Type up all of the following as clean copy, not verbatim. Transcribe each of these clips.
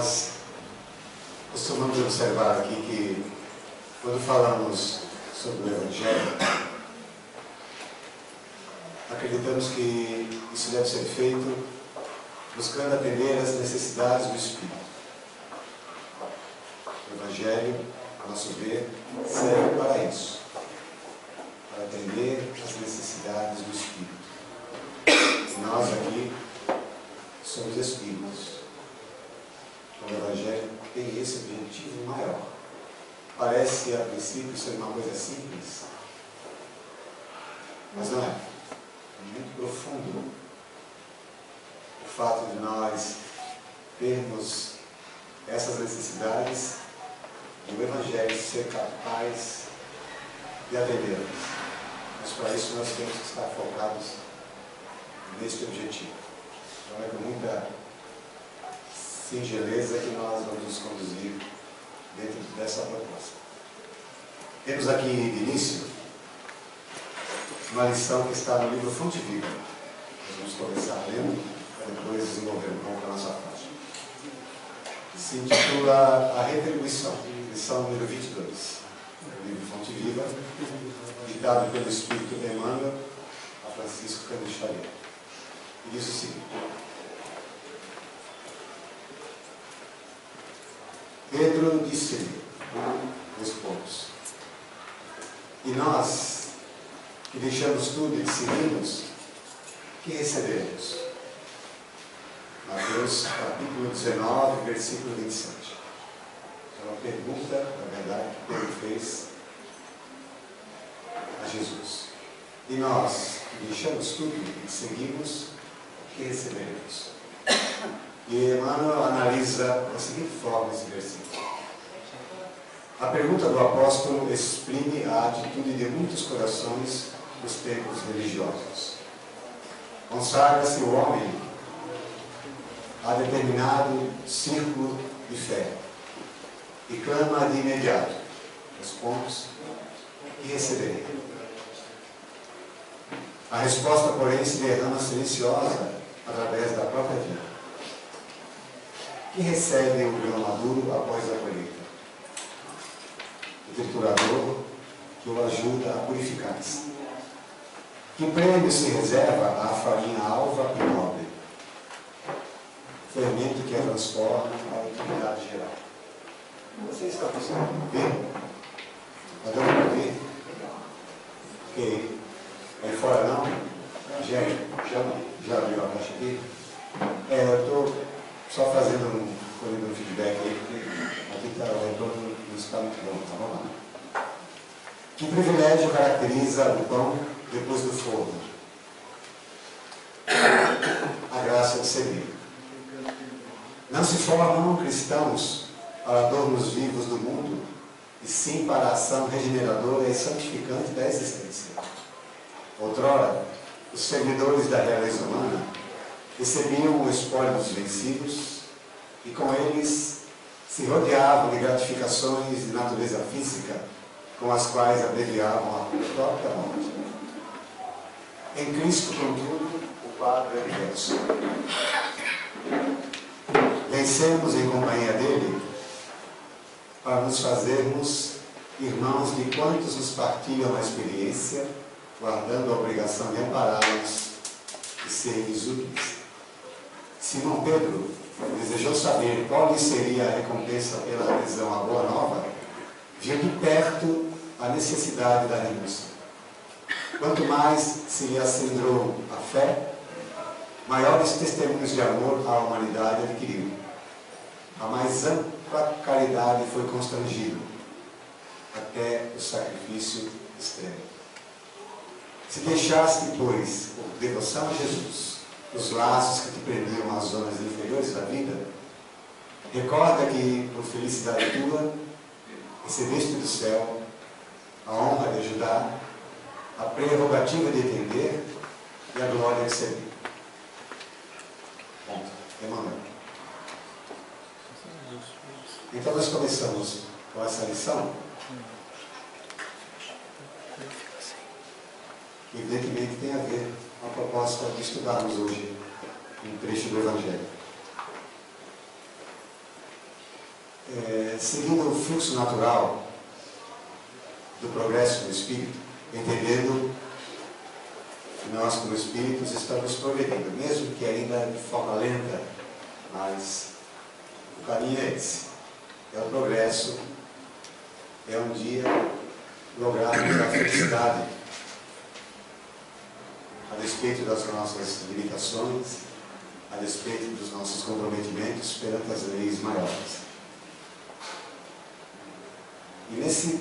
Nós costumamos observar aqui que, quando falamos sobre o Evangelho, acreditamos que isso deve ser feito buscando atender às necessidades do Espírito. O Evangelho, a nosso ver, serve para isso, para atender às necessidades do Espírito. E nós aqui somos Espíritos. O Evangelho tem esse objetivo maior. Parece, a princípio, ser uma coisa simples, mas não é. É muito profundo o fato de nós termos essas necessidades e o Evangelho ser capaz de atendê-las. Mas para isso nós temos que estar focados neste objetivo. Então é com muita singeleza que nós vamos nos conduzir dentro dessa proposta. Temos aqui de início uma lição que está no livro Fonte Viva. Nós vamos começar lendo para depois desenvolver um pouco a nossa faixa. Se intitula A Retribuição, lição número 22, do livro Fonte Viva, ditado pelo Espírito Emmanuel a Francisco Cândido Xavier. E diz o seguinte: Pedro disse-lhe, dois pontos, e nós, que deixamos tudo e te seguimos, que receberemos? Mateus capítulo 19, versículo 27. É uma pergunta, na verdade, que Pedro fez a Jesus. E nós, que deixamos tudo e te seguimos, que receberemos? E Emmanuel analisa da seguinte forma esse versículo. A pergunta do apóstolo exprime a atitude de muitos corações nos tempos religiosos. Consagra-se o homem a determinado círculo de fé e clama de imediato os pontos que receberei. A resposta, porém, se derrama silenciosa através da própria vida. Que recebe o grão maduro após a colheita? O triturador que o ajuda a purificar-se. Que prêmio se reserva à farinha alva e nobre? O fermento que a transforma à utilidade geral. Você está conseguindo ver? Está dando para ver? Ok. Aí fora não? Gente, já abriu a caixa aqui? Eu estou só fazendo colhendo um feedback aí, porque aqui está o retorno não está muito bom, tá bom? Que privilégio caracteriza o pão depois do forno? A graça de servir. Não se formam cristãos para adornos vivos do mundo, e sim para a ação regeneradora e santificante da existência. Outrora, os servidores da realeza humana recebiam o espólio dos vencidos e com eles se rodeavam de gratificações de natureza física com as quais abreviavam a própria morte. Em Cristo, contudo, o quadro é diverso. Vencemos em companhia dele para nos fazermos irmãos de quantos nos partilham a experiência, guardando a obrigação de ampará-los e ser-lhes úteis. Simão Pedro desejou saber qual lhe seria a recompensa pela adesão à Boa Nova, viu de perto a necessidade da renúncia. Quanto mais se lhe acendrau a fé, maiores testemunhos de amor à humanidade adquiriu. A mais ampla caridade foi constrangida, até o sacrifício extremo. Se deixaste, pois, por devoção a Jesus, os laços que te prendiam às zonas inferiores da vida, recorda que, por felicidade tua, recebeste do céu a honra de ajudar, a prerrogativa de entender e a glória de servir. Ponto. Emmanuel. Então nós começamos com essa lição, que evidentemente tem a ver com a proposta de estudarmos hoje um trecho do Evangelho. seguindo o fluxo natural do progresso do Espírito, entendendo que nós, como Espíritos, estamos progredindo, mesmo que ainda de forma lenta, mas o caminho é esse. É o progresso, é um dia lograrmos a felicidade, a despeito das nossas limitações, a despeito dos nossos comprometimentos perante as leis maiores. E nesse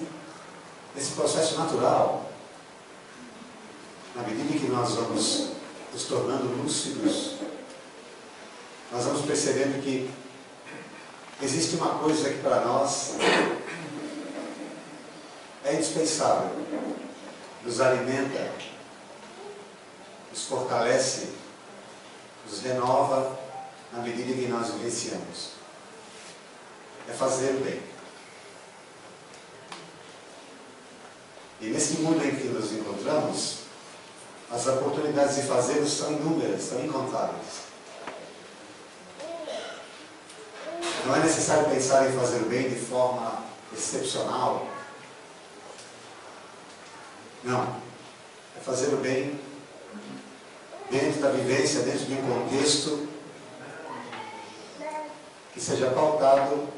processo natural, na medida em que nós vamos nos tornando lúcidos, nós vamos percebendo que existe uma coisa que para nós é indispensável, nos alimenta, nos fortalece, nos renova na medida em que nós vivenciamos. É fazer o bem. E nesse mundo em que nos encontramos, as oportunidades de fazê-lo são inúmeras, são incontáveis. Não é necessário pensar em fazer o bem de forma excepcional. Não. É fazer o bem dentro da vivência, dentro de um contexto que seja pautado,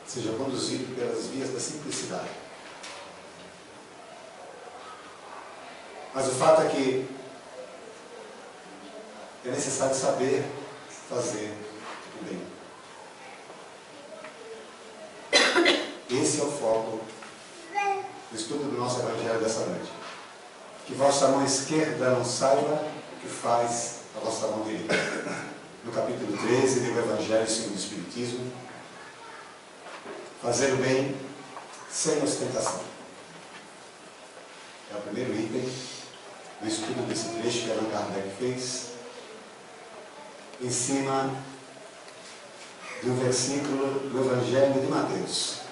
seja conduzido pelas vias da simplicidade. Mas o fato é que é necessário saber fazer o bem. Esse é o foco do estudo do nosso Evangelho dessa noite. Que vossa mão esquerda não saiba o que faz a vossa mão direita. No capítulo 13 do Evangelho segundo o Espiritismo, fazer o bem sem ostentação. É o primeiro item do estudo desse trecho que Allan Kardec fez, em cima do versículo do Evangelho de Mateus.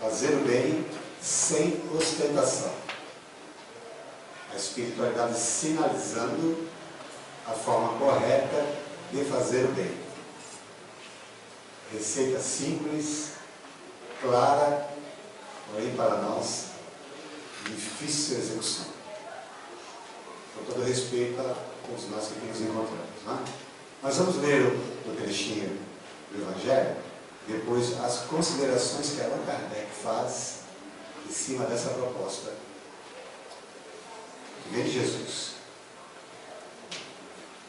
Fazer o bem sem ostentação. A espiritualidade sinalizando a forma correta de fazer o bem. Receita simples, clara, porém para nós, difícil execução. Com todo respeito a todos nós que aqui nos encontramos. Né? Mas vamos ler o trechinho do Evangelho, depois as considerações que Allan Kardec faz em cima dessa proposta que vem de Jesus.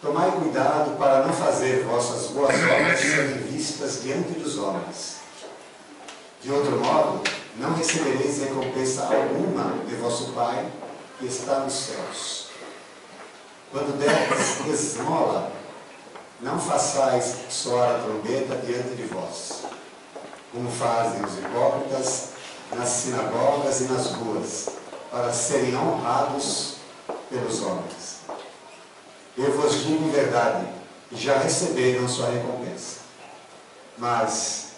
Tomai cuidado para não fazer vossas boas obras serem vistas diante dos homens. De outro modo, não recebereis recompensa alguma de vosso Pai que está nos céus. Quando derdes esmola, não façais soar a trombeta diante de vós, como fazem os hipócritas nas sinagogas e nas ruas, para serem honrados pelos homens. Eu vos digo em verdade, já receberam sua recompensa. Mas,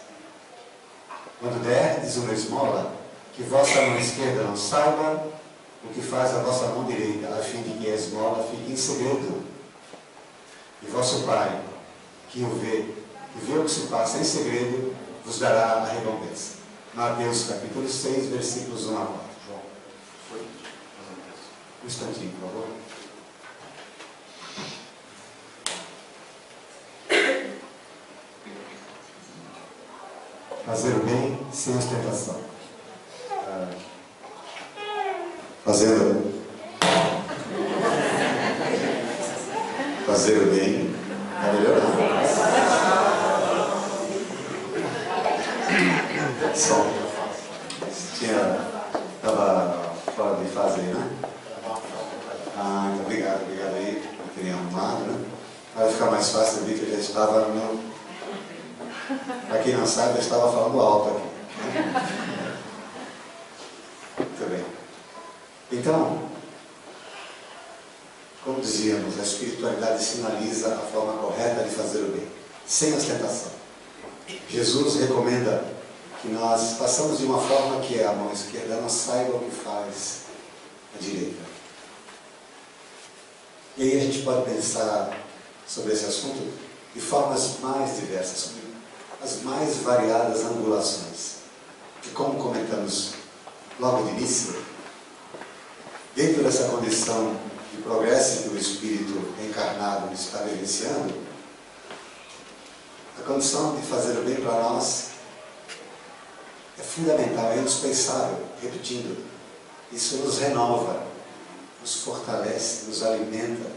quando derdes uma esmola, que vossa mão esquerda não saiba o que faz a vossa mão direita, a fim de que a esmola fique em segredo. E vosso Pai, que o vê, e vê o que se passa em segredo, vos dará a recompensa. Mateus capítulo 6, versículos 1 a 4. João, foi? Um instantinho, por favor. Fazer o bem sem ostentação. Fazer o bem está melhorando. Som. Estava fora de fase aí, né? Obrigado aí. Eu queria arrumado, né? Para ficar mais fácil, eu vi que eu já estava no meu. Para quem não sabe, eu estava falando alto aqui. Muito bem. Então, como dizíamos, a espiritualidade sinaliza a forma correta de fazer o bem, sem ostentação. Jesus recomenda que nós façamos de uma forma que a mão esquerda não saiba o que faz a direita. E aí a gente pode pensar sobre esse assunto de formas mais diversas. as mais variadas angulações. E como comentamos logo de início, dentro dessa condição de progresso que o Espírito encarnado está vivenciando, a condição de fazer o bem para nós é fundamental, é indispensável. Repetindo, isso nos renova, nos fortalece, nos alimenta,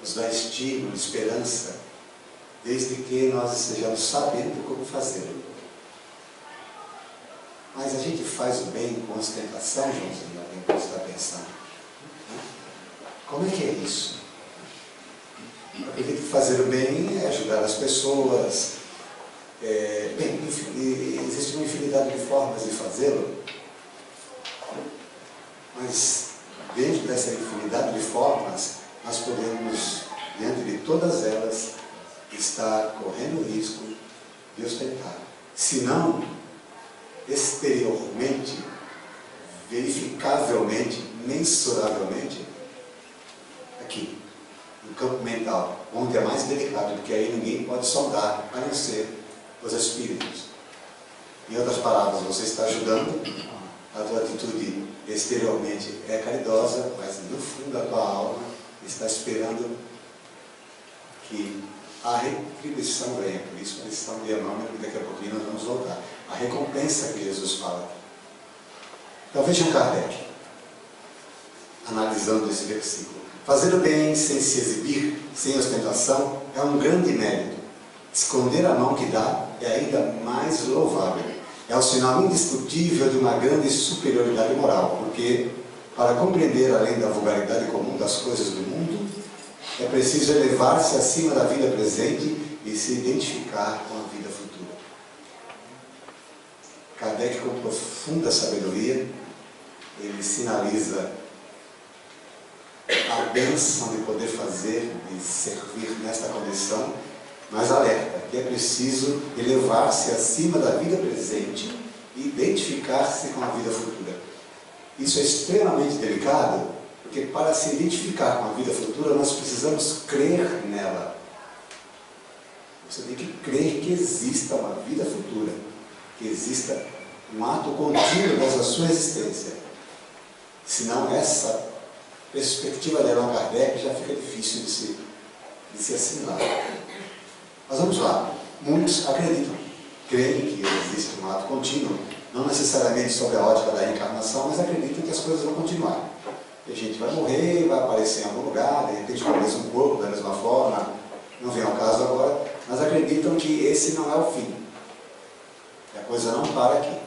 nos dá estímulo, esperança, desde que nós estejamos sabendo como fazê-lo. Mas a gente faz o bem com ostentação, Joãozinho, alguém pode estar pensando. Como é que é isso? Eu acredito que fazer o bem é ajudar as pessoas. Existe uma infinidade de formas de fazê-lo, mas dentro dessa infinidade de formas, nós podemos, diante de todas elas, estar correndo o risco de ostentar. Se não, exteriormente, verificavelmente, mensuravelmente, aqui, no campo mental, onde é mais delicado, porque aí ninguém pode sondar, a não ser os espíritos. Em outras palavras, você está ajudando, a tua atitude exteriormente é caridosa, mas no fundo a tua alma está esperando que a retribuição venha. Por isso a lição de Emmanuel, que daqui a pouquinho nós vamos voltar. A recompensa que Jesus fala. Então vejam Kardec, analisando esse versículo. Fazer o bem sem se exibir, sem ostentação, é um grande mérito. Esconder a mão que dá é ainda mais louvável. É o sinal indiscutível de uma grande superioridade moral, porque, para compreender além da vulgaridade comum das coisas do mundo, é preciso elevar-se acima da vida presente e se identificar com a vida futura. Kardec, com profunda sabedoria, ele sinaliza a bênção de poder fazer e servir nesta condição, mas alerta que é preciso elevar-se acima da vida presente e identificar-se com a vida futura. Isso é extremamente delicado, porque para se identificar com a vida futura, nós precisamos crer nela. Você tem que crer que exista uma vida futura, que exista um ato contínuo dessa sua existência. Senão essa perspectiva de Allan Kardec já fica difícil de se assimilar. Mas vamos lá. Muitos acreditam, creem que existe um ato contínuo, não necessariamente sob a ótica da reencarnação, mas acreditam que as coisas vão continuar. Que a gente vai morrer, vai aparecer em algum lugar, de repente aparece um corpo da mesma forma, não vem ao caso agora, mas acreditam que esse não é o fim. Que a coisa não para aqui.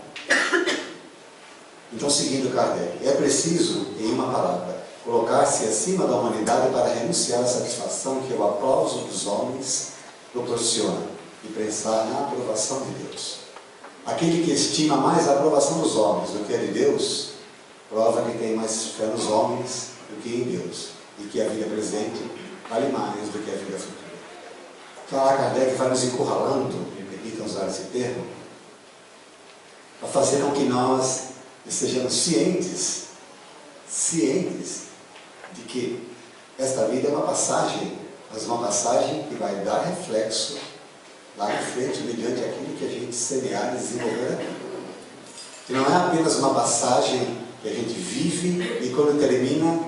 Então, seguindo Kardec, é preciso, em uma palavra, colocar-se acima da humanidade para renunciar à satisfação que o aplauso dos homens proporciona e pensar na aprovação de Deus. Aquele que estima mais a aprovação dos homens do que a de Deus, prova que tem mais fé nos homens do que em Deus, e que a vida presente vale mais do que a vida futura. Então, Kardec vai nos encurralando, me permitam usar esse termo, para fazer com que nós estejamos cientes de que esta vida é uma passagem, mas uma passagem que vai dar reflexo lá na frente, mediante aquilo que a gente semear e desenvolver aqui. Que não é apenas uma passagem que a gente vive e quando termina,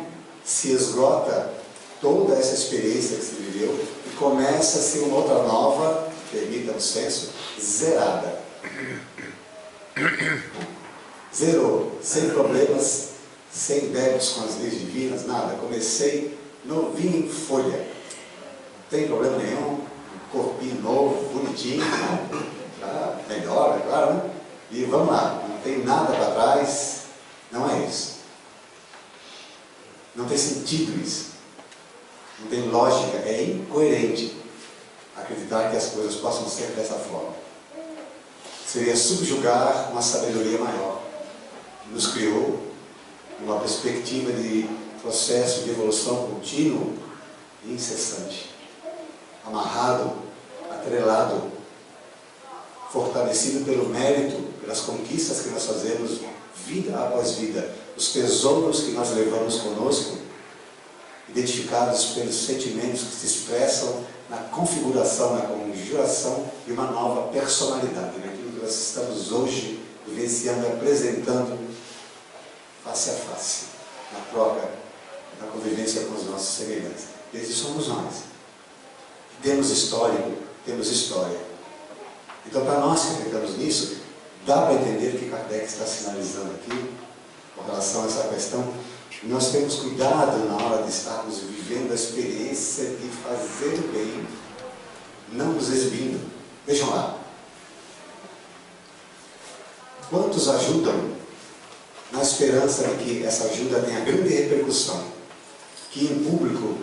se esgota toda essa experiência que se viveu e começa a ser uma outra nova, permita o senso, zerada. Zerou, sem problemas, sem débitos com as leis divinas, nada. Comecei novinho em folha. Não tem problema nenhum, um corpinho novo, bonitinho, tá? Melhor, é claro, né? E vamos lá, não tem nada para trás, não é isso. Não tem sentido isso. Não tem lógica, é incoerente acreditar que as coisas possam ser dessa forma. Seria subjugar uma sabedoria maior, que nos criou uma perspectiva de processo de evolução contínuo e incessante, amarrado, atrelado, fortalecido pelo mérito, pelas conquistas que nós fazemos vida após vida, os tesouros que nós levamos conosco, identificados pelos sentimentos que se expressam na configuração, na conjuração de uma nova personalidade, naquilo que nós estamos hoje vivenciando e apresentando face a face, na troca, na convivência com os nossos semelhantes. Esses somos nós. Temos histórico, temos história. Então, para nós que acreditamos nisso, dá para entender o que Kardec está sinalizando aqui, com relação a essa questão. Nós temos cuidado na hora de estarmos vivendo a experiência de fazer o bem, não nos exibindo. Vejam lá. Quantos ajudam na esperança de que essa ajuda tenha grande repercussão, que em público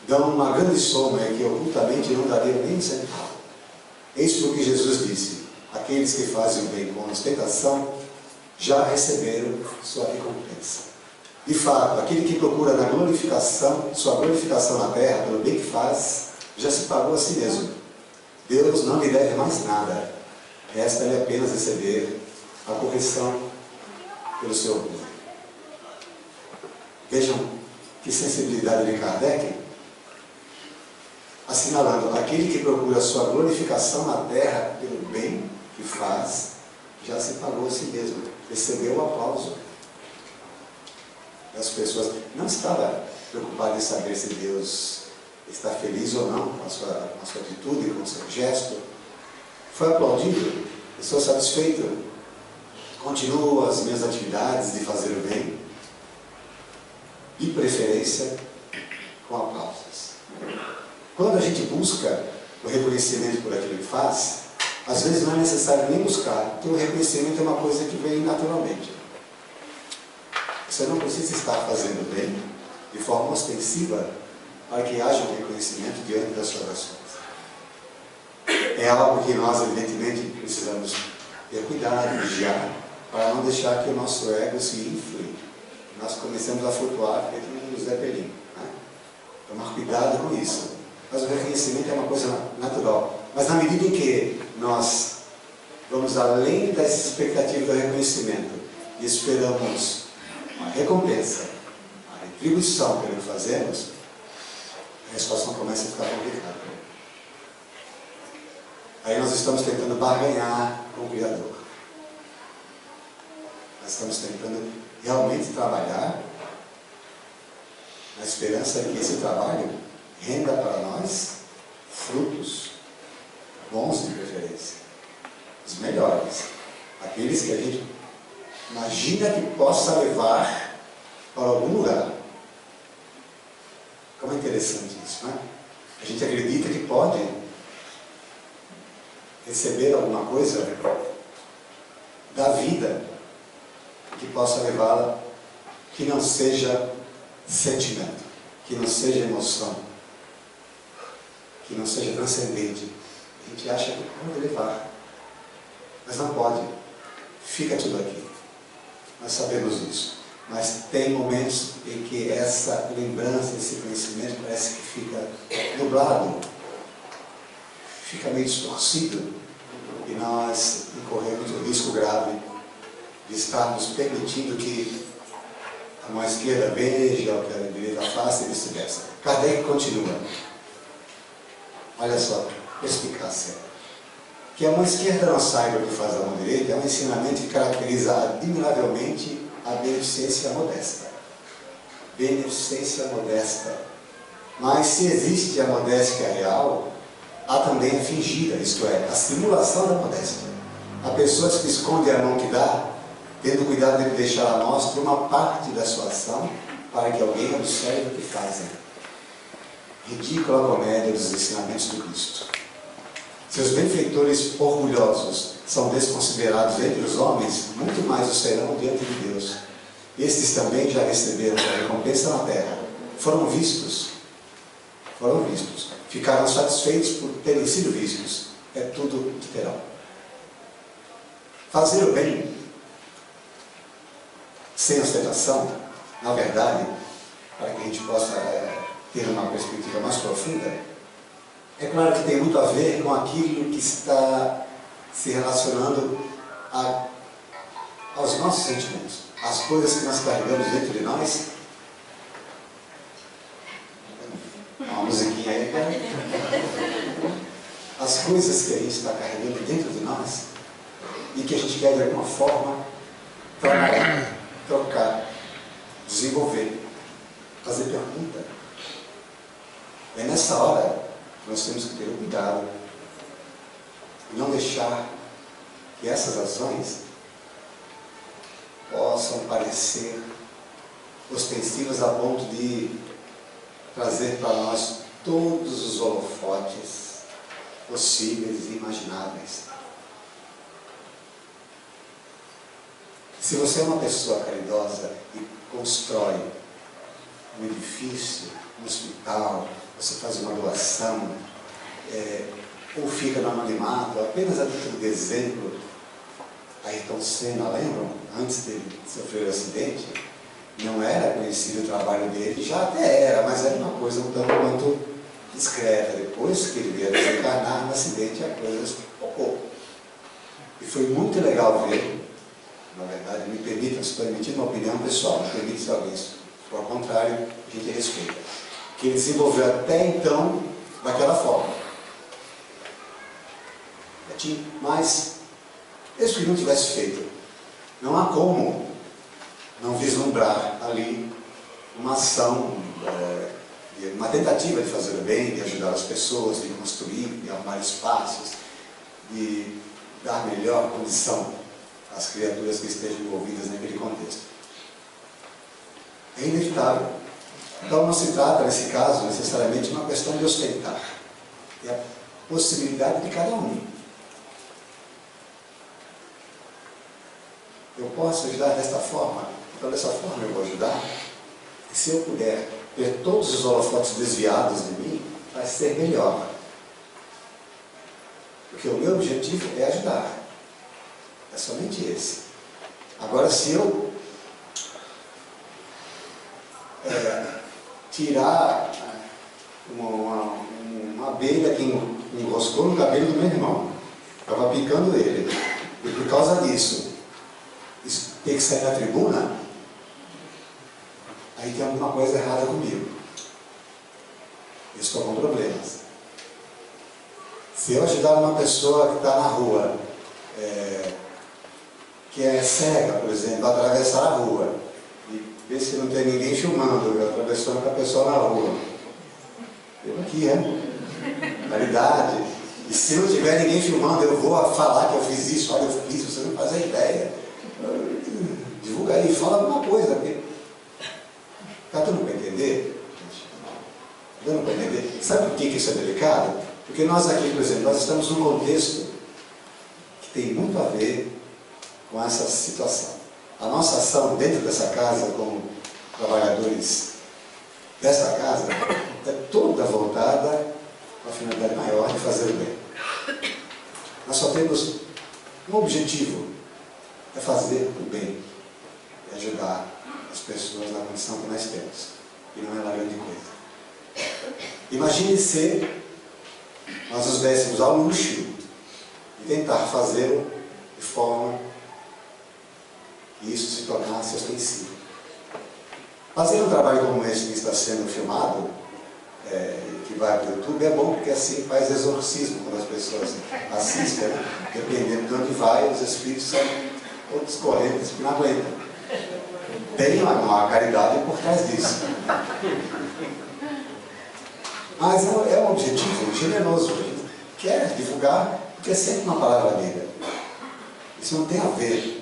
dão uma grande soma e que ocultamente não dariam nem um centavo? Eis porque Jesus disse: aqueles que fazem o bem com ostentação já receberam sua recompensa. De fato, aquele que procura na glorificação, sua glorificação na terra, pelo bem que faz, já se pagou a si mesmo. Deus não lhe deve mais nada. Resta-lhe apenas receber a correção pelo seu orgulho. Vejam que sensibilidade de Kardec, assinalando: aquele que procura sua glorificação na terra pelo bem que faz, já se pagou a si mesmo, recebeu o aplauso. As pessoas não estavam preocupadas em saber se Deus está feliz ou não com a sua atitude, com o seu gesto. Foi aplaudido, estou satisfeito, continuo as minhas atividades de fazer o bem, de preferência com aplausos. Quando a gente busca o reconhecimento por aquilo que faz, às vezes não é necessário nem buscar, porque o reconhecimento é uma coisa que vem naturalmente. Você não precisa estar fazendo bem de forma ostensiva para que haja um reconhecimento diante das suas ações. É algo que nós, evidentemente, precisamos ter cuidado, vigiar, para não deixar que o nosso ego se influe. Nós começamos a flutuar feito um Zé Pelinho, né? Tomar cuidado com isso. Mas o reconhecimento é uma coisa natural. Mas na medida em que nós vamos além das expectativas do reconhecimento e esperamos uma recompensa, uma retribuição pelo que fazemos, a situação começa a ficar complicada. Aí nós estamos tentando barganhar com o Criador. Nós estamos tentando realmente trabalhar na esperança de que esse trabalho renda para nós frutos bons de preferência, os melhores, aqueles que a gente imagina que possa levar para algum lugar. Como é interessante isso, né? A gente acredita que pode receber alguma coisa da vida que possa levá-la, que não seja sentimento, que não seja emoção, que não seja transcendente. A gente acha que pode levar, mas não pode. Fica tudo aqui. Nós sabemos isso. Mas tem momentos em que essa lembrança, esse conhecimento parece que fica nublado, fica meio distorcido, e nós incorremos o risco grave de estarmos permitindo que a mão esquerda veja o que a direita faça e vice-versa. Kardec continua. Olha só, perspicácia. Que a mão esquerda não saiba o que faz a mão direita é um ensinamento que caracteriza admiravelmente a beneficência modesta. Beneficência modesta. Mas se existe a modéstia real, há também a fingida, isto é, a simulação da modéstia. Há pessoas que escondem a mão que dá, tendo cuidado de deixar à mostra uma parte da sua ação para que alguém observe o que fazem. Ridícula comédia dos ensinamentos do Cristo. Seus benfeitores orgulhosos são desconsiderados entre os homens, muito mais o serão diante de Deus. Estes também já receberam a recompensa na terra. Foram vistos, ficaram satisfeitos por terem sido vistos. É tudo que terão. Fazer o bem sem ostentação, na verdade, para que a gente possa ter uma perspectiva mais profunda, é claro que tem muito a ver com aquilo que está se relacionando aos nossos sentimentos, às coisas que nós carregamos dentro de nós. Uma musiquinha aí, cara. coisas que a gente está carregando dentro de nós e que a gente quer de alguma forma trabalhar, trocar, desenvolver, fazer pergunta. É nessa hora que nós temos que ter o cuidado e não deixar que essas ações possam parecer ostensivas a ponto de trazer para nós todos os holofotes possíveis e imagináveis. Se você é uma pessoa caridosa e constrói um edifício, um hospital, você faz uma doação, ou fica no anonimato, apenas a título de exemplo, Ayrton Senna, lembram? Antes de sofrer o acidente, não era conhecido o trabalho dele, já até era, mas era uma coisa um tanto quanto discreta. Depois que ele veio desencarnar no acidente, a coisa pipocou. E foi muito legal ver, na verdade, me permitam, estou emitindo uma opinião pessoal, me permite se alguém, por contrário, a gente respeita, que ele desenvolveu até então daquela forma. Mas, mesmo que não tivesse feito, não há como não vislumbrar ali uma ação, uma tentativa de fazer o bem, de ajudar as pessoas, de construir, de arrumar espaços, de dar melhor condição às criaturas que estejam envolvidas naquele contexto. É inevitável. Então não se trata, nesse caso, necessariamente de uma questão de ostentar. É a possibilidade de cada um. Eu posso ajudar desta forma, então dessa forma eu vou ajudar. E se eu puder ter todos os holofotes desviados de mim, vai ser melhor. Porque o meu objetivo é ajudar. É somente esse. Agora, se eu tirar uma abelha que enroscou no cabelo do meu irmão, estava picando ele, e por causa disso, tem que sair na tribuna, aí tem alguma coisa errada comigo. Eu estou com problemas. Se eu ajudar uma pessoa que está na rua, que é cega, por exemplo, a atravessar a rua, e ver se não tem ninguém filmando, atravessando com a pessoa na rua. Eu aqui, Caridade. E se não tiver ninguém filmando, eu vou falar que eu fiz isso, olha, eu fiz, você não faz a ideia. Divulga aí, fala alguma coisa. Está dando para entender? Está dando para entender? Sabe por que isso é delicado? Porque nós aqui, por exemplo, nós estamos num contexto que tem muito a ver com essa situação. A nossa ação dentro dessa casa, como trabalhadores dessa casa, é toda voltada com a finalidade maior de fazer o bem. Nós só temos um objetivo, é fazer o bem, é ajudar as pessoas na condição que nós temos, e não é uma grande coisa. Imagine se nós nos dessemos ao luxo de tentar fazê-lo de forma que isso se tornasse ostensivo. Fazer um trabalho como esse que está sendo filmado, que vai para o YouTube, é bom porque assim faz exorcismo quando as pessoas assistem, dependendo de onde vai, os espíritos são outros correntes que não aguentam. Tem uma caridade por trás disso. Mas é um objetivo generoso. A gente quer divulgar, porque é sempre uma palavra amiga. Isso não tem a ver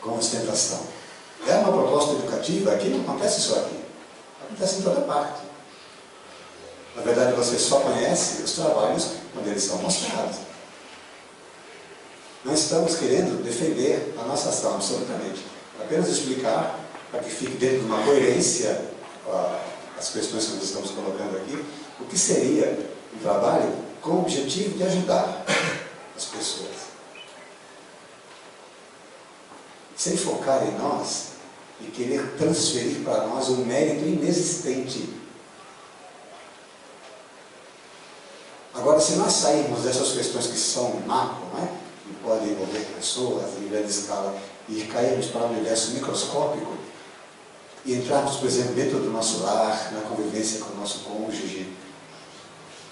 com ostentação. É uma proposta educativa, aqui não acontece só aqui. Acontece em toda parte. Na verdade, você só conhece os trabalhos quando eles são mostrados. Não estamos querendo defender a nossa ação, absolutamente. Apenas explicar, para que fique dentro de uma coerência as questões que nós estamos colocando aqui, o que seria um trabalho com o objetivo de ajudar as pessoas. Sem focar em nós e querer transferir para nós um mérito inexistente. Agora, se nós sairmos dessas questões que são macro, que podem envolver pessoas em grande escala, e cairmos para um universo microscópico, e entrarmos, por exemplo, dentro do nosso lar, na convivência com o nosso cônjuge,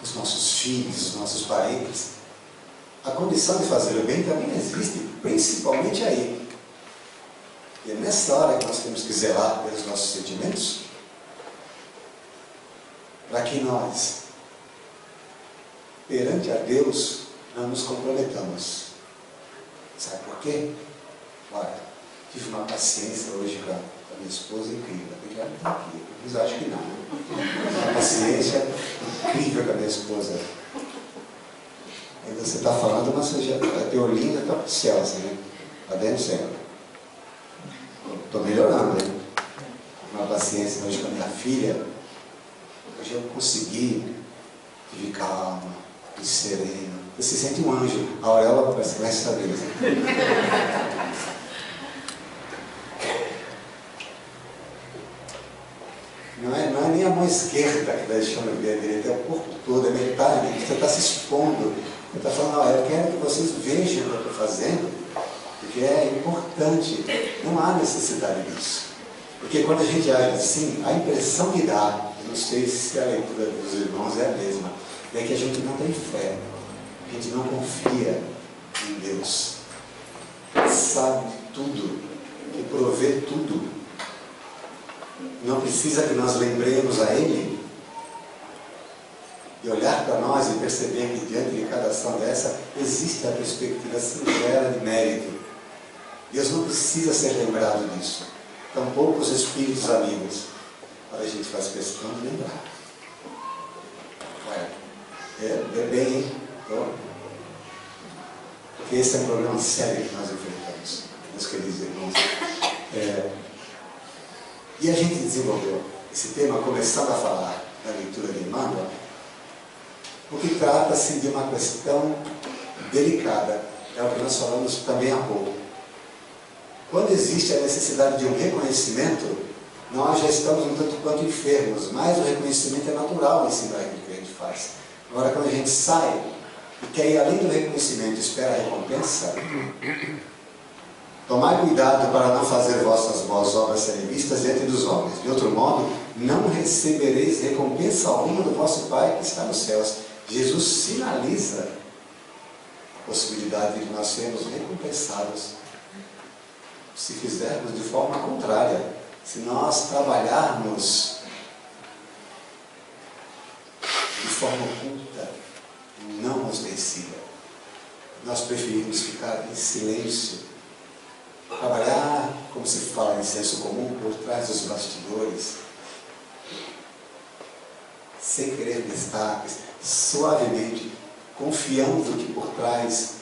os nossos filhos, os nossos parentes, a condição de fazer o bem também existe, principalmente aí. E é nessa hora que nós temos que zelar pelos nossos sentimentos, para que nós, perante a Deus, não nos comprometamos. Sabe por quê? Olha, tive uma paciência hoje com a minha esposa incrível. Ela não está aqui, mas acho que não. Uma paciência incrível com a minha esposa. Ainda você está falando, mas você já, a teoria está para o céu, assim, né? Está dentro do céu. Estou melhorando, né? Uma paciência hoje com a minha filha. Hoje eu consegui viver calma, de sereno. Você sente um anjo, a auréola parece que vai saber. Não é nem a mão esquerda que está deixando ver a direita, é o corpo todo, é metade. Você está se expondo. Você está falando, eu quero que vocês vejam o que eu estou fazendo, porque é importante. Não há necessidade disso. Porque quando a gente age assim, a impressão que dá, eu não sei se a leitura dos irmãos é a mesma, é que a gente não tem fé. A gente não confia em Deus, sabe de tudo, que provê tudo. Não precisa que nós lembremos a Ele e olhar para nós e perceber que diante de cada ação dessa existe a perspectiva sincera de mérito. Deus não precisa ser lembrado disso, tampouco os espíritos amigos, mas a gente faz questão de lembrar. É bem, hein? Porque esse é um problema sério que nós enfrentamos, meus queridos irmãos. E a gente desenvolveu esse tema começando a falar na leitura de Emmanuel, porque trata-se de uma questão delicada, é o que nós falamos também há pouco. Quando existe a necessidade de um reconhecimento, nós já estamos um tanto quanto enfermos, mas o reconhecimento é natural nesse daquilo que a gente faz. Agora, quando a gente sai e quer ir além do reconhecimento e espera a recompensa, tomai cuidado para não fazer vossas boas obras serem vistas diante dos homens. De outro modo, não recebereis recompensa alguma do vosso Pai que está nos céus. Jesus sinaliza a possibilidade de nós sermos recompensados se fizermos de forma contrária. Se nós trabalharmos de forma oculta, não ostensiva, nós preferimos ficar em silêncio, trabalhar, como se fala em senso comum, por trás dos bastidores, sem querer destaques, suavemente, confiando que por trás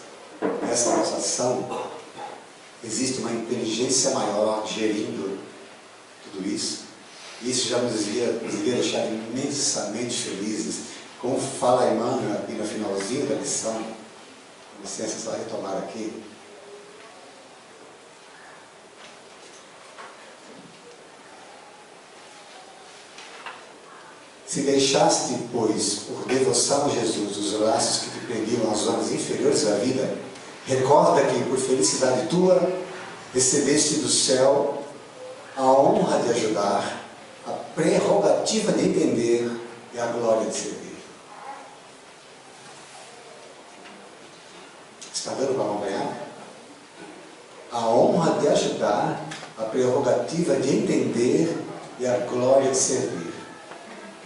dessa nossa ação existe uma inteligência maior gerindo tudo isso. Isso já nos devia deixar imensamente felizes. Como fala Emmanuel aqui no finalzinho da lição, com licença, só retomar aqui. Se deixaste, pois, por devoção a Jesus, os laços que te prendiam às zonas inferiores da vida, recorda que, por felicidade tua, recebeste do céu a honra de ajudar, a prerrogativa de entender e a glória de servir. Está dando para acompanhar? A honra de ajudar, a prerrogativa de entender e a glória de servir.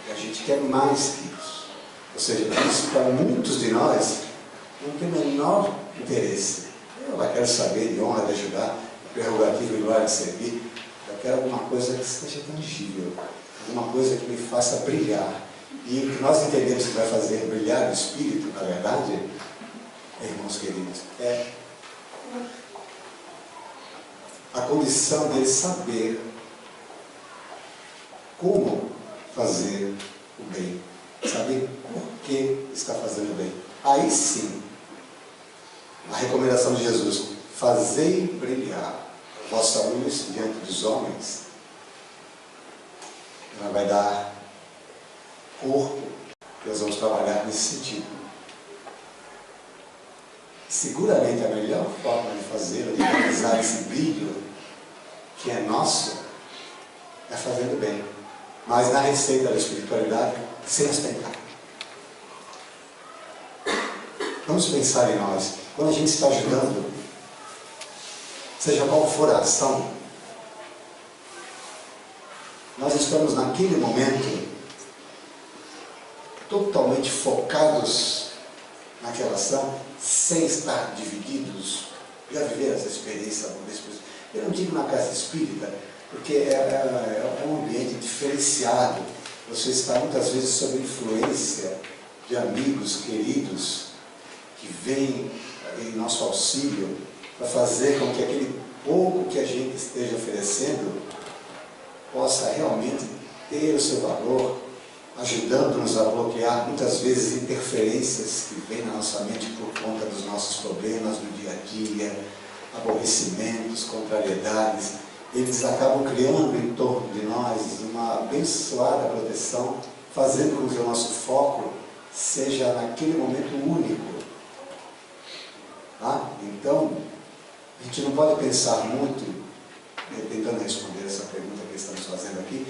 E a gente quer mais que isso. Ou seja, isso para muitos de nós não tem o menor interesse. Eu não quero saber de honra de ajudar, de prerrogativa e glória de servir. Eu quero alguma coisa que seja tangível, alguma coisa que me faça brilhar. E o que nós entendemos que vai fazer brilhar o Espírito, na verdade, irmãos queridos, é a condição dele saber como fazer o bem, saber por que está fazendo o bem. Aí sim, a recomendação de Jesus, fazei brilhar vossa luz diante dos homens, ela vai dar corpo, que nós vamos trabalhar nesse sentido. Seguramente a melhor forma de fazer, de realizar esse brilho que é nosso, é fazendo bem. Mas na receita da espiritualidade, sem ostentar. Vamos pensar em nós. Quando a gente está ajudando, seja qual for a ação, nós estamos naquele momento totalmente focados naquela ação, sem estar divididos. Já viver essa experiência uma vez por vez. Eu não digo na casa espírita, porque é um ambiente diferenciado. Você está muitas vezes sob influência de amigos queridos que vêm em nosso auxílio para fazer com que aquele pouco que a gente esteja oferecendo possa realmente ter o seu valor, ajudando-nos a bloquear muitas vezes interferências que vêm na nossa mente por conta dos nossos problemas no dia a dia, aborrecimentos, contrariedades. Eles acabam criando em torno de nós uma abençoada proteção, fazendo com que o nosso foco seja naquele momento único. Tá? Então, a gente não pode pensar muito, tentando responder essa pergunta que estamos fazendo aqui,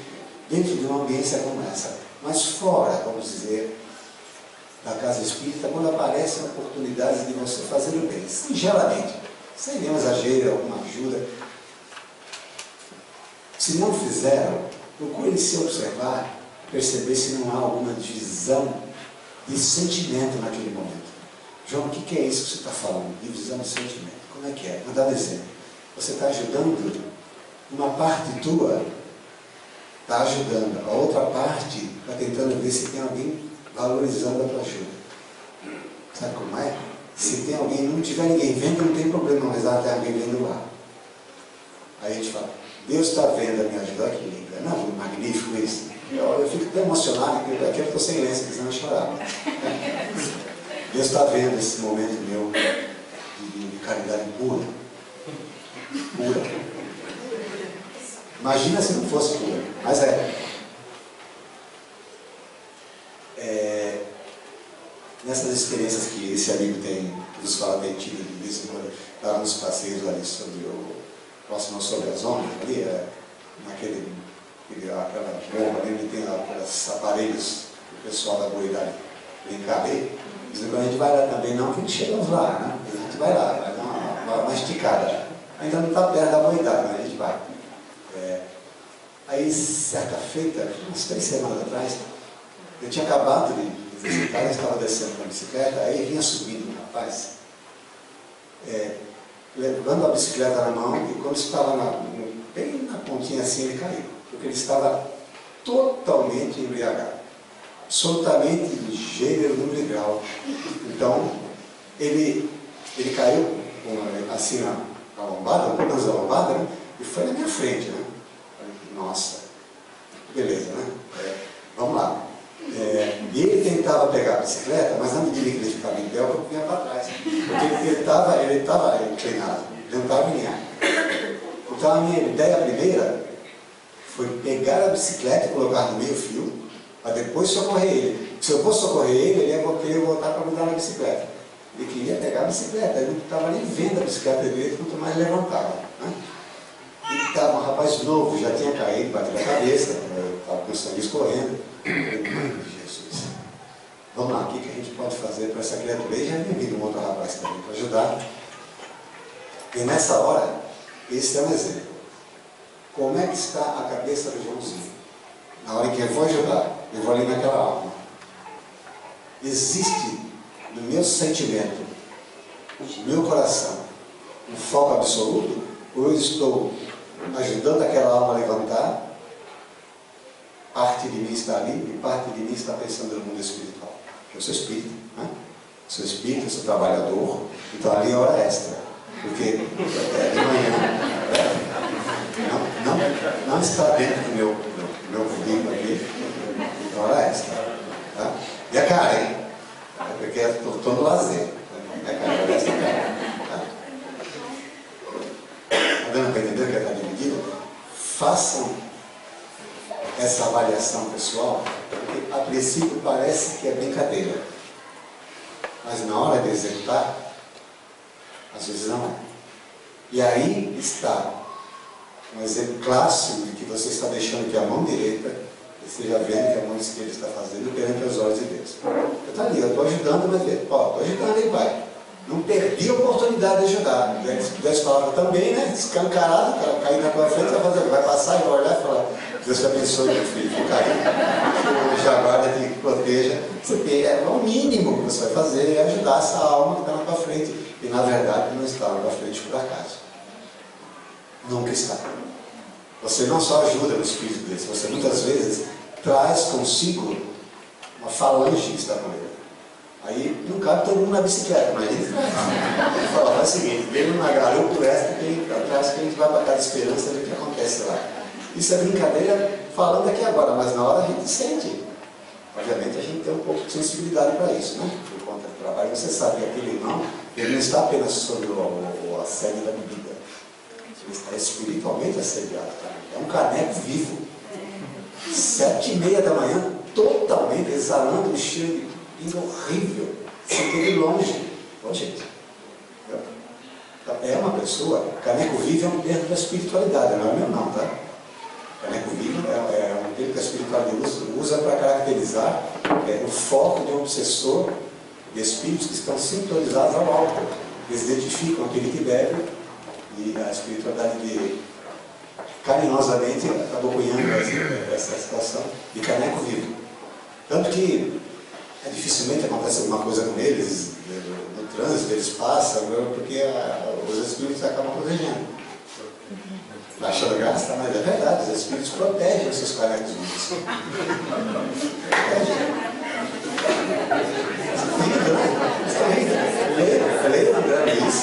dentro de uma ambiência como essa. Mas fora, vamos dizer, da casa espírita, quando aparecem oportunidades de você fazer o bem, singelamente, sem nenhum exagero, alguma ajuda. Se não fizeram, procure se observar, perceber se não há alguma divisão de sentimento naquele momento. João, o que é isso que você está falando? Divisão de sentimento. Como é que é? Vou dar um exemplo. Você está ajudando, uma parte tua está ajudando, a outra parte está tentando ver se tem alguém valorizando a tua ajuda. Sabe como é? Se tem alguém, não tiver ninguém vendo, não tem problema, mas lá tem alguém vendo lá. Aí a gente fala, Deus está vendo a minha ajuda, que linda. Não, magnífico isso. Eu fico até emocionado, porque aqui eu estou sem lenço, senão eu chorava. Deus está vendo esse momento meu de caridade pura. Pura. Imagina se não fosse pura. Mas nessas experiências que esse amigo tem, que nos fala, tem tido de vez em quando, estava nos passeios ali próximo sobre as ondas, ali, aquela bomba ali, onde tem aqueles aparelhos que o pessoal da boa idade brincar ali. Quando a gente vai lá também, não, que não chegamos lá, né? A gente vai lá, vai dar uma esticada. Ainda não está perto da boa idade, mas a gente vai. Aí, certa feita, umas 3 semanas atrás, eu tinha acabado de visitar, eu estava descendo com a bicicleta, aí vinha subindo um rapaz, levando a bicicleta na mão, e quando estava bem na pontinha assim, ele caiu, porque ele estava totalmente embriagado, absolutamente de gênero, número e grau. Então, ele caiu assim na lombada, um pouco da lombada, né? E foi na minha frente, né? Nossa, beleza, né? Vamos lá. E ele tentava pegar a bicicleta, mas não me diria que ele ficava em pé, eu vinha para trás. Porque ele estava inclinado, ele não estava alinhado. Então a minha ideia primeira foi pegar a bicicleta e colocar no meio fio, para depois socorrer ele. Se eu fosse socorrer ele, ele ia querer voltar para mudar na bicicleta. Ele queria pegar a bicicleta, ele não estava nem vendo a bicicleta direito, quanto mais levantava. Né? E estava um rapaz novo, já tinha caído, bateu a cabeça, estava com o sangue escorrendo. Jesus, vamos lá, o que a gente pode fazer para essa criatura? E já havia vindo um outro rapaz também para ajudar. E nessa hora, esse é um exemplo. Como é que está a cabeça do Joãozinho? Na hora que eu vou ajudar, eu vou ali naquela alma. Existe no meu sentimento, no meu coração, um foco absoluto? Ou eu estou ajudando aquela alma a levantar? Parte de mim está ali e parte de mim está pensando no mundo espiritual. Eu sou espírita, né? Sou espírita, sou trabalhador, então ali é hora extra. Porque de manhã não está dentro do meu currículo aqui, é hora extra. Tá? E a Karen, porque estou no lazer. A Karen, hora extra, tá? Está dando para entender que está dividido? Façam essa avaliação pessoal, porque a princípio parece que é brincadeira, mas na hora de executar, às vezes não é. E aí está um exemplo clássico de que você está deixando que a mão direita Você já vendo que a mão esquerda está fazendo perante os olhos de Deus. Eu estou ali, eu estou ajudando, mas estou ajudando aí, pai. Não perdi a oportunidade de ajudar. Se pudesse falar também, né? Escancarado, o cara cair na tua frente, vai passar e vai olhar e falar: Deus te abençoe, meu filho, vou cair. Já guarda, te proteja. É o mínimo que você vai fazer, é ajudar essa alma que está na tua frente. E na verdade não está na tua frente por acaso. Nunca está. Você não só ajuda no espírito de Deus, você muitas vezes traz consigo uma falange que está com ele. Aí não cabe todo mundo na bicicleta, mas ele traz. Ele fala: é o seguinte, vem na garupa, o resto tem atrás que a gente vai para cada esperança ver o que acontece lá. Isso é brincadeira falando aqui agora, mas na hora a gente sente. Obviamente a gente tem um pouco de sensibilidade para isso, né? Por conta do trabalho, você sabe que aquele irmão, ele não está apenas sob o assédio da bebida. Ele está espiritualmente assediado, cara. É um caneco vivo. 7h30 da manhã, totalmente exalando um cheiro de horrível, sem ter ir longe. Bom, gente, é uma pessoa, caneco vivo é um termo da espiritualidade, não é meu não, tá? Caneco vivo é um termo que a espiritualidade usa para caracterizar o foco de um obsessor de espíritos que estão sintonizados ao alto. Eles identificam aquele que bebe, e a espiritualidade carinhosamente acabou cunhando essa situação de caneco vivo. Tanto que dificilmente acontece alguma coisa com eles, no trânsito eles passam, porque os espíritos acabam protegendo. Está achando graça? Mas é verdade, os espíritos protegem os seus canecos vivos. Leia André Luiz.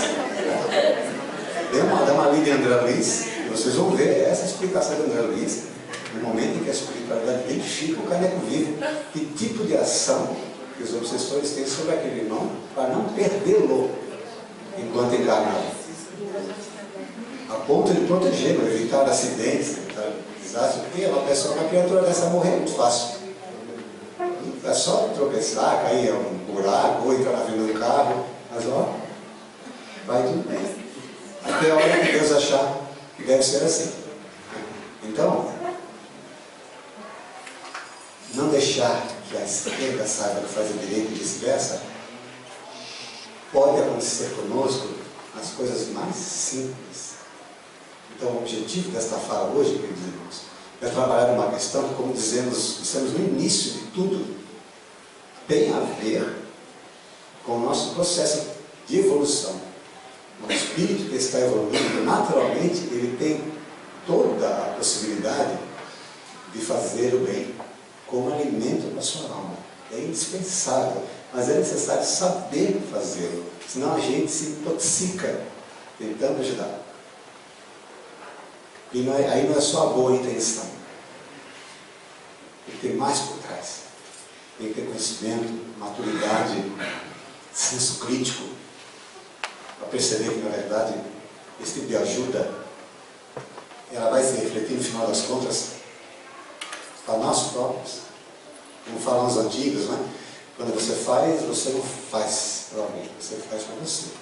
Dê uma lida em André Luiz, e vocês vão ver essa explicação de André Luiz, no momento em que a espiritualidade identifica o caneco vivo, que tipo de ação que os obsessores têm sobre aquele irmão, para não perdê-lo enquanto encarnado. A ponto de protegê-lo, evitar acidentes, evitar desastres, porque uma criatura dessa morrer muito fácil. É só tropeçar, cair em um buraco, ou entrar na frente do carro, mas ó, vai tudo bem. Até a hora que Deus achar que deve ser assim. Então, não deixar que a esquerda saiba que faz a direita e vice-versa, pode acontecer conosco as coisas mais simples. Então, o objetivo desta fala hoje, queridos irmãos, é trabalhar uma questão que, como dissemos no início de tudo, tem a ver com o nosso processo de evolução. O espírito que está evoluindo, naturalmente, ele tem toda a possibilidade de fazer o bem como alimento para a sua alma. É indispensável, mas é necessário saber fazê-lo, senão a gente se intoxica tentando ajudar. E aí não é só a boa intenção. Tem que ter mais por trás. Tem que ter conhecimento, maturidade, senso crítico, para perceber que, na verdade, esse tipo de ajuda, ela vai se refletir, no final das contas, para nós próprios. Como falam os antigos, né? Quando você faz, você não faz para alguém, você faz para você. Isso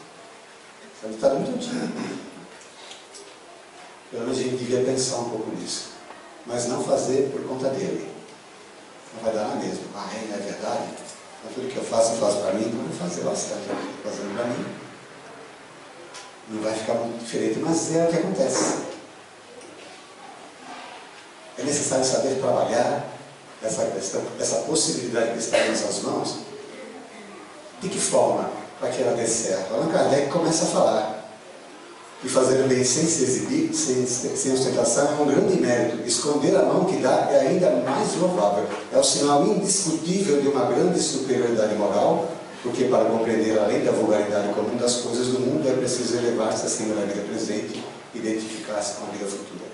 é um ditado muito antigo. Pelo menos a gente devia pensar um pouco nisso. Mas não fazer por conta dele. Não vai dar na mesma. Não é verdade? Então, tudo que eu faço para mim, então eu vou fazer bastante. Fazendo para mim. Não vai ficar muito diferente, mas é o que acontece. É necessário saber trabalhar essa questão, essa possibilidade que está em nossas mãos. De que forma? Para que ela dê certo. Allan Kardec começa a falar que fazer o bem sem se exibir, sem ostentação, é um grande mérito. Esconder a mão que dá é ainda mais louvável. É o sinal indiscutível de uma grande superioridade moral, porque para compreender além da vulgaridade comum das coisas do mundo é preciso elevar-se acima da vida presente e identificar-se com a vida futura.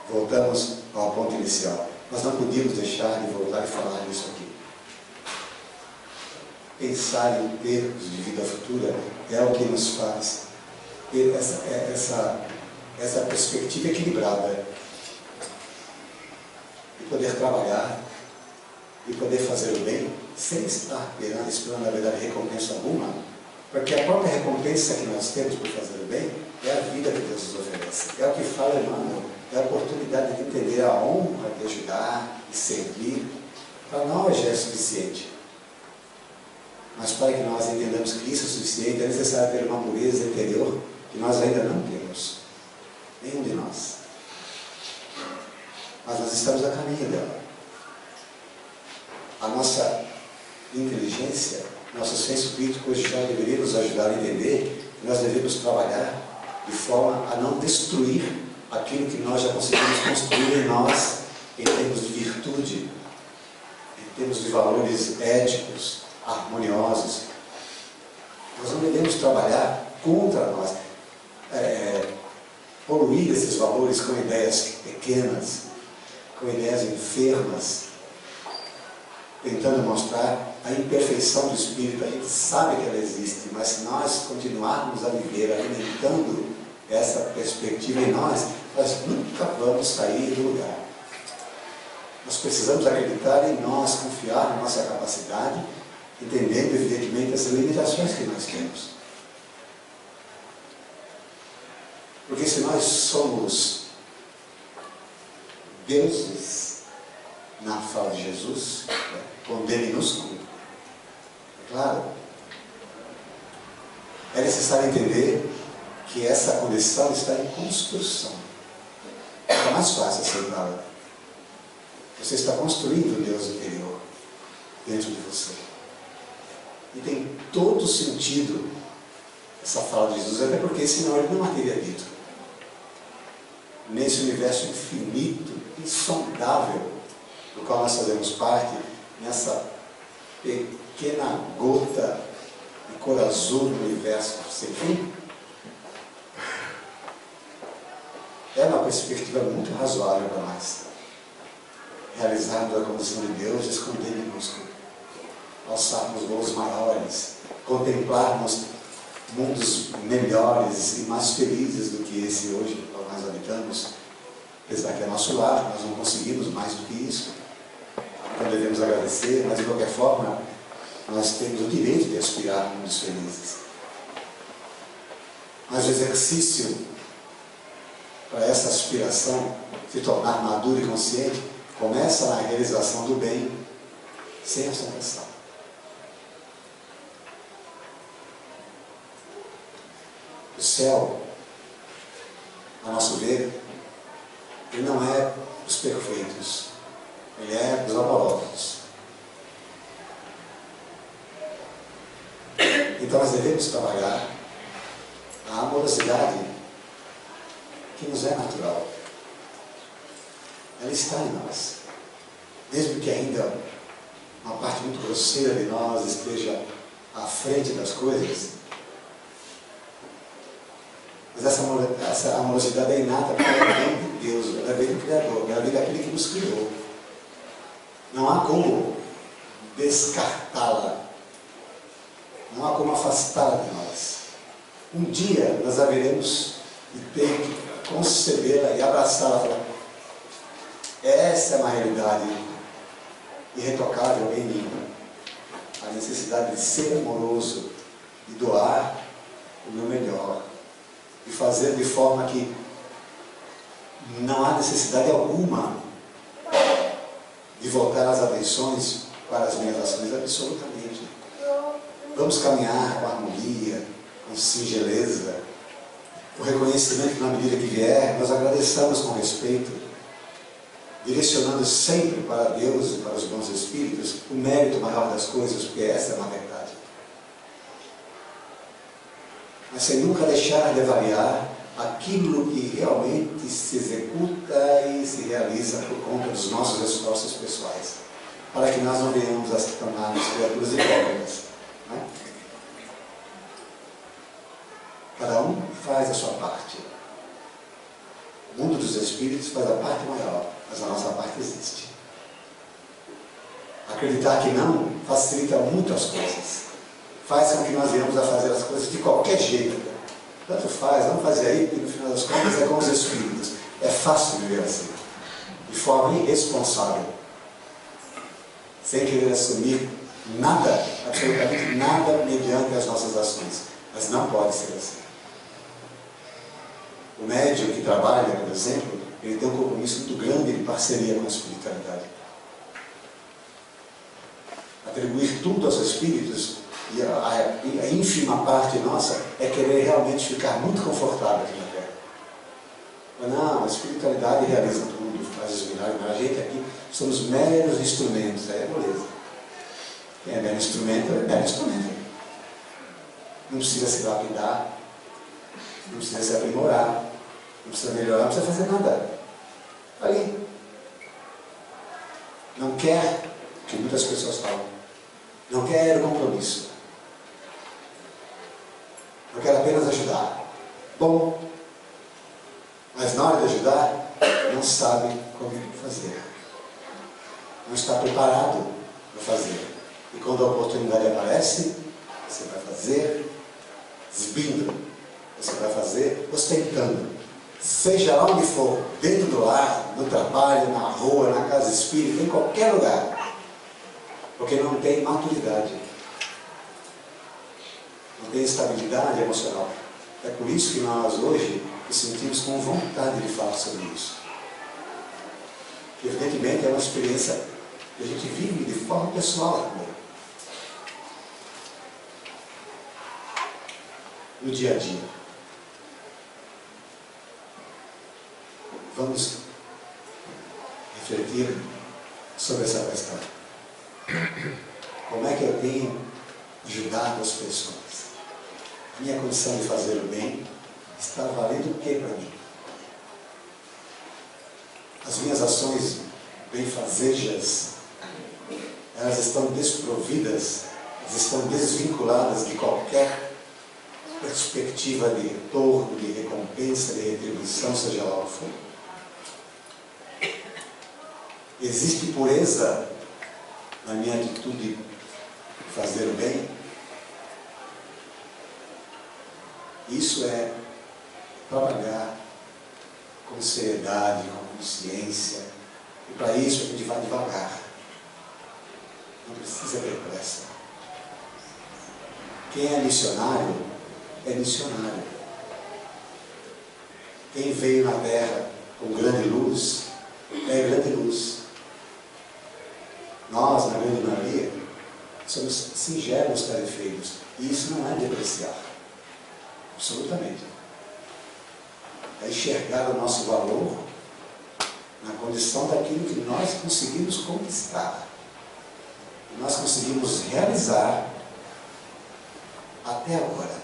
Voltamos ao ponto inicial. Nós não podíamos deixar de voltar e falar nisso aqui. Pensar em termos de vida futura é o que nos faz ter essa perspectiva equilibrada de poder trabalhar, de poder fazer o bem sem estar esperando, na verdade, recompensa alguma, porque a própria recompensa que nós temos por fazer o bem é a vida que Deus nos oferece. É o que fala Emmanuel, é a oportunidade de entender a honra de ajudar, de servir. Para nós já é suficiente. Mas para que nós entendamos que isso é suficiente, é necessário ter uma pureza interior que nós ainda não temos. Nenhum de nós. Mas nós estamos a caminho dela. A nossa inteligência, nosso senso crítico hoje já deveria nos ajudar a entender que nós devemos trabalhar de forma a não destruir aquilo que nós já conseguimos construir em nós, em termos de virtude, em termos de valores éticos, harmoniosos. Nós não devemos trabalhar contra nós, poluir esses valores com ideias pequenas, com ideias enfermas, tentando mostrar a imperfeição do espírito. A gente sabe que ela existe, mas se nós continuarmos a viver alimentando essa perspectiva em nós nunca vamos sair do lugar. Nós precisamos acreditar em nós, confiar na nossa capacidade, entendendo evidentemente as limitações que nós temos. Porque se nós somos deuses, na fala de Jesus, com D minúsculo, é claro, é necessário entender que essa condição está em construção. É mais fácil aceitá-la. Você está construindo o Deus interior dentro de você. E tem todo sentido essa fala de Jesus, até porque senão ele não a teria dito. Nesse universo infinito, insondável, do qual nós fazemos parte, nessa pequena gota de cor azul do universo sem fim, é uma perspectiva muito razoável para nós. Realizarmos a condição de Deus, esconder minúsculo, alçarmos voos maiores, contemplarmos mundos melhores e mais felizes do que esse hoje no qual nós habitamos, apesar que é nosso lar, nós não conseguimos mais do que isso. Então devemos agradecer, mas de qualquer forma, nós temos o direito de aspirar a mundos felizes. Mas o exercício para essa aspiração se tornar maduro e consciente começa na realização do bem sem ostentação. O céu, a nosso ver, ele não é dos perfeitos, ele é dos amorosos. Então nós devemos trabalhar a amorosidade que nos é natural. Ela está em nós. Mesmo que ainda uma parte muito grosseira de nós esteja à frente das coisas, mas essa amorosidade é inata porque ela vem de Deus, ela vem do Criador, ela vem daquele que nos criou. Não há como descartá-la, não há como afastá-la de nós. Um dia nós haveremos de ter que concebê-la e abraçá-la. Essa é uma realidade irretocável em mim. A necessidade de ser amoroso, de doar o meu melhor, de fazer de forma que não há necessidade alguma de voltar as atenções para as minhas ações, absolutamente. Vamos caminhar com harmonia, com singeleza, o reconhecimento que na medida que vier, nós agradeçamos com respeito, direcionando sempre para Deus e para os bons espíritos o mérito maior das coisas, porque essa é uma verdade. Mas sem nunca deixar de avaliar aquilo que realmente se executa e se realiza por conta dos nossos esforços pessoais, para que nós não venhamos a se tornarmos criaturas hipócritas. Né? Cada um faz a sua parte. O mundo dos espíritos faz a parte maior, mas a nossa parte existe. Acreditar que não facilita muito as coisas. Faz com que nós venhamos a fazer as coisas de qualquer jeito. Tanto faz, vamos fazer aí, porque no final das contas é com os espíritos. É fácil viver assim, de forma irresponsável, sem querer assumir nada, absolutamente nada, mediante as nossas ações. Mas não pode ser assim. O médium que trabalha, por exemplo, ele tem um compromisso muito grande de parceria com a espiritualidade. Atribuir tudo aos espíritos, e a ínfima parte nossa é querer realmente ficar muito confortável aqui na Terra. Mas não, a espiritualidade realiza tudo, faz os milagres, mas a gente aqui somos meros instrumentos, aí é beleza. Quem é mero instrumento, é mero instrumento. Não precisa se lapidar, não precisa se aprimorar, não precisa melhorar, não precisa fazer nada. Ali. Não quer, que muitas pessoas falam, não quer compromisso. Eu quero apenas ajudar. Bom, mas na hora de ajudar, não sabe como fazer. Não está preparado para fazer. E quando a oportunidade aparece, você vai fazer exibindo. Você vai fazer ostentando. Seja lá onde for, dentro do lar, no trabalho, na rua, na casa espírita, em qualquer lugar. Porque não tem maturidade. Não tem estabilidade emocional. É por isso que nós hoje nos sentimos com vontade de falar sobre isso. Evidentemente é uma experiência que a gente vive de forma pessoal também. No dia a dia. Vamos refletir sobre essa questão. Como é que eu tenho ajudado as pessoas? A minha condição de fazer o bem está valendo o que para mim? As minhas ações benfazejas, elas estão desprovidas, elas estão desvinculadas de qualquer perspectiva de retorno, de recompensa, de retribuição, seja lá o que for. Existe pureza na minha atitude de fazer o bem? Isso é trabalhar com seriedade, com consciência. E para isso a gente vai devagar. Não precisa ter pressa. Quem é missionário, é missionário. Quem veio na Terra com grande luz, é grande luz. Nós, na grande maioria, somos singelos tarefeiros. E isso não é depreciar. Absolutamente. É enxergar o nosso valor na condição daquilo que nós conseguimos conquistar. Que nós conseguimos realizar até agora.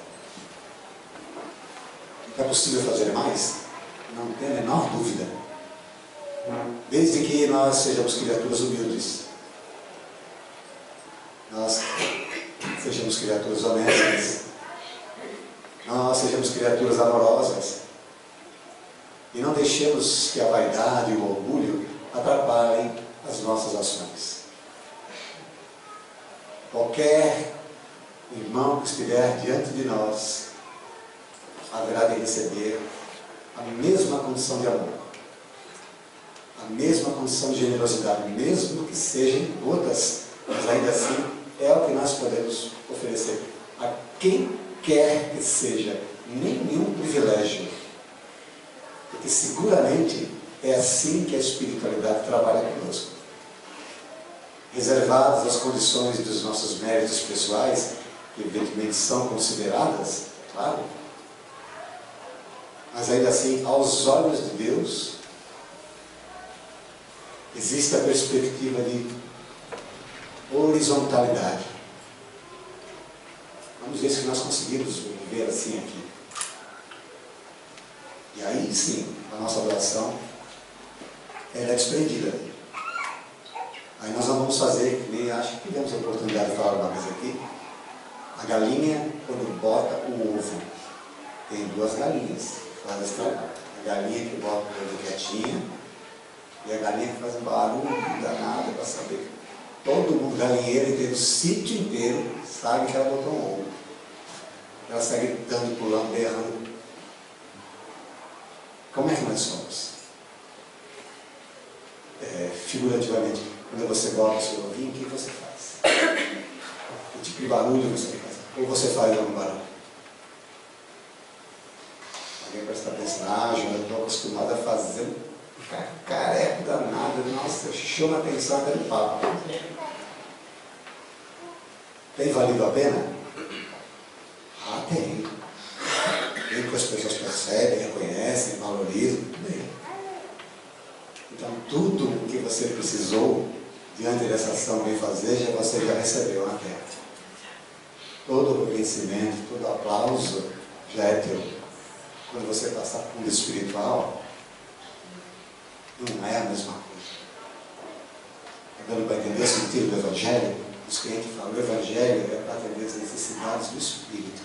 É possível fazer mais? Não tem a menor dúvida. Desde que nós sejamos criaturas humildes. Nós sejamos criaturas honestas. Nós sejamos criaturas amorosas. E não deixemos que a vaidade e o orgulho atrapalhem as nossas ações. Qualquer irmão que estiver diante de nós haverá de receber a mesma condição de amor, a mesma condição de generosidade, mesmo que sejam gotas, mas ainda assim é o que nós podemos oferecer a quem quer que seja, nenhum privilégio, porque seguramente é assim que a espiritualidade trabalha conosco. Reservadas as condições dos nossos méritos pessoais, que evidentemente são consideradas, claro, mas ainda assim, aos olhos de Deus, existe a perspectiva de horizontalidade. Vamos ver se nós conseguimos viver assim aqui. E aí sim, a nossa adoração ela é desprendida. Aí nós não vamos fazer, que nem acho que tivemos a oportunidade de falar uma vez aqui, a galinha quando bota o ovo. Tem duas galinhas que fazem esse trabalho. A galinha que bota o ovo quietinha e a galinha que faz um barulho danado para saber. Todo mundo, galinheiro inteiro, o sítio inteiro, sabe que ela botou um ovo. Ela segue gritando, pulando, berrando. Como é que nós somos? Figurativamente, quando você bota o seu ovinho, o que você faz? Que tipo de barulho você faz? Ou você faz algum barulho? Alguém presta atenção, eu estou acostumado a fazer Careco danado, nossa, chama a atenção até do papo. Tem valido a pena? Ah, tem. Tem que as pessoas percebem, reconhecem, valorizam, bem. Então, tudo o que você precisou diante dessa ação bem fazer, você já recebeu na terra. Todo o reconhecimento, todo o aplauso já é teu. Quando você passar por mundo espiritual, não é a mesma coisa. Está dando para entender o sentido do Evangelho? Os crentes falam, o Evangelho é para atender as necessidades do Espírito.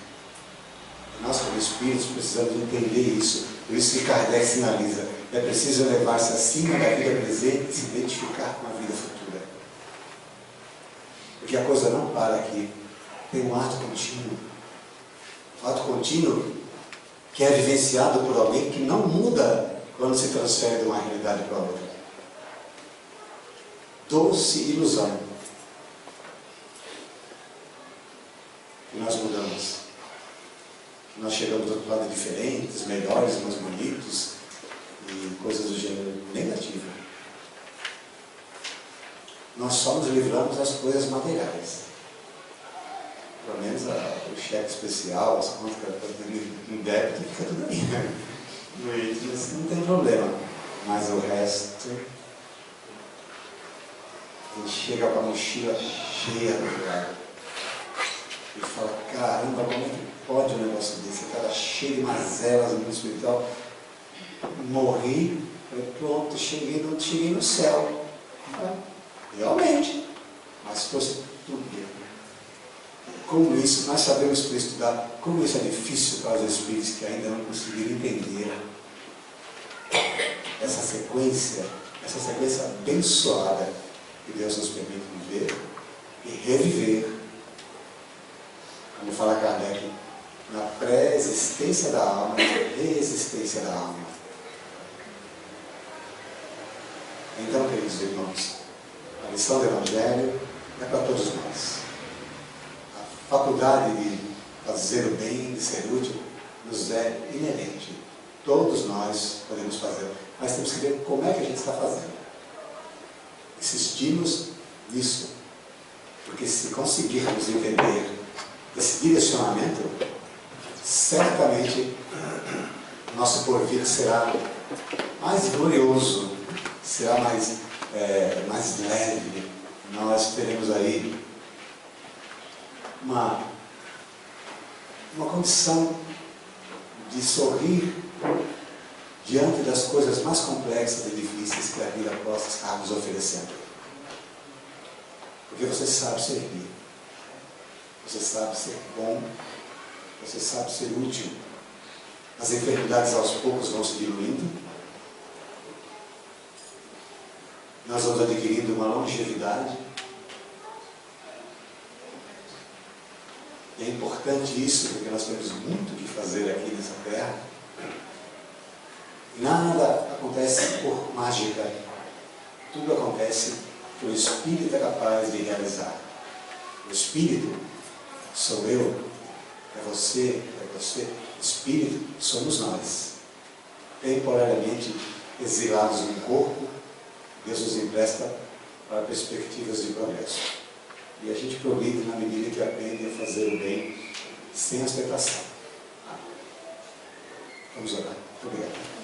E nós, como Espíritos, precisamos entender isso. Por isso que Kardec sinaliza, é preciso elevar-se acima da vida presente e se identificar com a vida futura. Porque a coisa não para aqui. Tem um ato contínuo. Um ato contínuo que é vivenciado por alguém que não muda quando se transfere de uma realidade para outra. Doce ilusão. Que nós mudamos. Que nós chegamos do outro lado diferentes, melhores, mais bonitos e coisas do gênero negativo. Nós só nos livramos das coisas materiais. Pelo menos o cheque especial, as contas em débito, fica tudo aí. Isso não tem problema. Mas o resto, a gente chega com a mochila cheia do lado e fala, caramba, como é que pode um negócio desse? O cara cheio de mazelas no mundo espiritual. Morri, pronto, cheguei no céu. Realmente, mas fosse tudo. Como isso, nós sabemos por estudar, como isso é difícil para os espíritos que ainda não conseguiram entender essa sequência abençoada que Deus nos permite viver e reviver. Como fala Kardec, na pré-existência da alma e na reexistência da alma. Então, queridos irmãos, a lição do Evangelho é para todos nós. A faculdade de fazer o bem, de ser útil, nos é inerente. Todos nós podemos fazer, mas temos que ver como é que a gente está fazendo. Insistimos nisso, porque se conseguirmos entender esse direcionamento, certamente nosso porvir será mais glorioso, será mais leve. Nós teremos aí uma condição de sorrir diante das coisas mais complexas e difíceis que a vida possa estar nos oferecendo. Porque você sabe servir, você sabe ser bom, você sabe ser útil. As enfermidades aos poucos vão se diluindo, nós vamos adquirindo uma longevidade. E é importante isso, porque nós temos muito o que fazer aqui nessa terra. Nada acontece por mágica. Tudo acontece que o Espírito é capaz de realizar. O Espírito sou eu, é você. O Espírito somos nós. Temporariamente exilados no corpo, Deus nos empresta para perspectivas de progresso. E a gente progride na medida que aprende a fazer o bem sem ostentação. Vamos orar. Muito obrigado.